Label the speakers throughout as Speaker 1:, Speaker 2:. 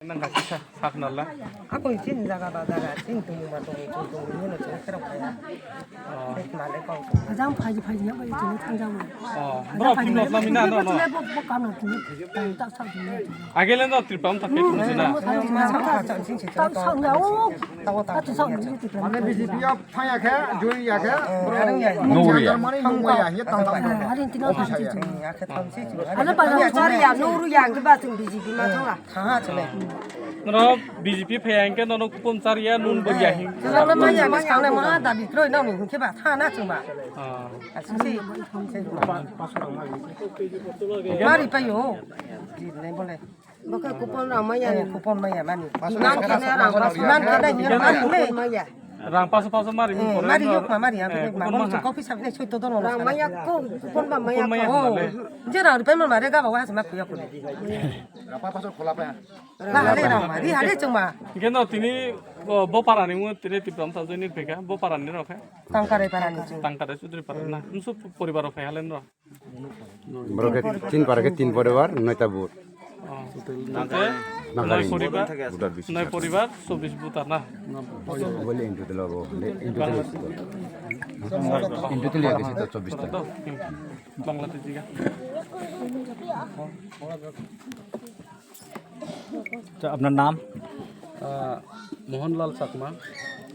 Speaker 1: nangkasi saknala.
Speaker 2: Ako isin jaga sin tungma tungni no chung kerap kaya. Malay ko.
Speaker 3: 가장 파지 야 빨리 좀 상담을.
Speaker 1: Bro, pino na mina no no.
Speaker 3: 뭐 까면 딱 사주네.
Speaker 1: Agelen no tripam tak itu sina.
Speaker 3: 딱 상담. 딱 상담 이제
Speaker 4: Mana BJP ya phaya khe join ya khe
Speaker 5: Nuria.
Speaker 4: Nungwa ya ye tang tang
Speaker 3: 할인 뛰는 거
Speaker 4: office ya
Speaker 2: Ake tamsi chung.
Speaker 3: 하나 빨리
Speaker 2: Jariya nuru yang ke batung biji ma thang la. Tha chale.
Speaker 1: No BJP phayang ke no kupon saria nun bagi.
Speaker 2: Jang ma ya ma chang le ma da bi kroi nau ni ke ba tha na chung ba.
Speaker 1: Ah.
Speaker 2: Si. Mari pa yo. Di le boleh. Baka kupon ra ma ya kupon ma ya mani. Nan ke na ra nan ke da ni mari me ma ya.
Speaker 1: Rang pasu mari mo pore.
Speaker 2: Mari yok ma mari ya ma ma kopi sa ne choi to don ra ma ya ko kupon ba ma ya ko. Je ra pe ma ma re ga ba wa sa ma ku ya ku.
Speaker 4: apa pasal khola pa
Speaker 2: La hale ra ma di hale chung ma.
Speaker 1: Geno tini bo parani mo tini tripam sa join peka bo parani ro kha.
Speaker 2: Tangkare parani chung.
Speaker 1: Tangkare sudri parana. Unsu poribar phayalen ro.
Speaker 5: Broke tin parake tin poribar noita bur.
Speaker 1: Nai poribar 24 butar na.
Speaker 5: Boleh into the logo. Into the logo itu 24 ta.
Speaker 1: Bangladesh juga.
Speaker 6: আচ্ছা আপনার নাম?
Speaker 1: মোহনলাল চাকমা।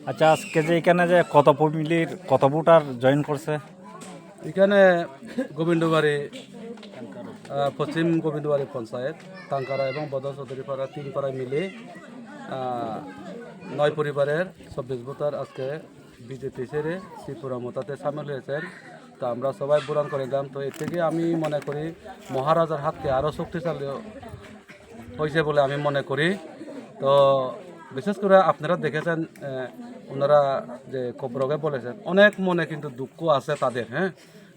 Speaker 6: আচ্ছা আজকে যে এখানে যে কত ফ্যামিলির কত ভোটার জয়েন করছে?
Speaker 7: এখানে গোবিন্দবাড়ি পশ্চিম গোবিন্দবাড়ি পঞ্চায়েত টাঙ্কারা এবং বদর চৌধুরীপাড়া 3 পাড়ায় মিলে 9 পরিবারের 24 ভোটার আজকে বিজেপি ছেড়ে ত্রিপুরা মতাতে সামিল হয়েছেন। তো আমরা সবাই বুরান করে দিলাম। তো এর থেকে আমি মনে করি মহারাজার হাতকে আরও শক্তিশালী হয়েছে বলে আমি মনে করি। তো বিশেষ করে আপনারা দেখেছেন ওনারা যে কবরকে বলেছেন অনেক মনে কিন্তু দুঃখ আছে তাদের, হ্যাঁ।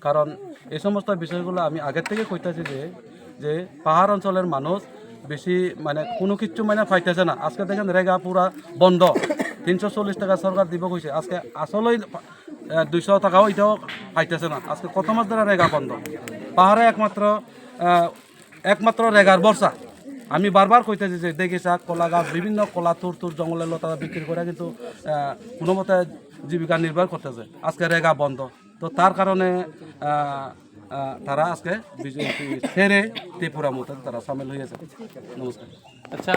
Speaker 7: কারণ এই সমস্ত বিষয়গুলো আমি আগের থেকে কইতেছি যে পাহাড় অঞ্চলের মানুষ বেশি মানে কোনো কিছু মানে পাইতেছে না। আজকে দেখেন রেগা পুরা বন্ধ, 340 টাকা সরকার দিব কইছে, আজকে আসলেই 200 টাকাও এটাও পাইতেছে না। আজকে কত মাস ধরে রেগা বন্ধ। পাহাড়ে একমাত্র রেগার বর্ষা। আমি বারবার কইতেছি যে দেখি শাক কলা গাছ বিভিন্ন কলা তুর জঙ্গলের লতা বিক্রি করে কিন্তু কোনো মতে জীবিকা নির্বাহ করতেছে। আজকে রেগা বন্ধ। তো তার কারণে তারা আজকে বিজেপি ছেড়ে ত্রিপুরা মতে তারা সামিল হয়েছে। নমস্কার।
Speaker 1: আচ্ছা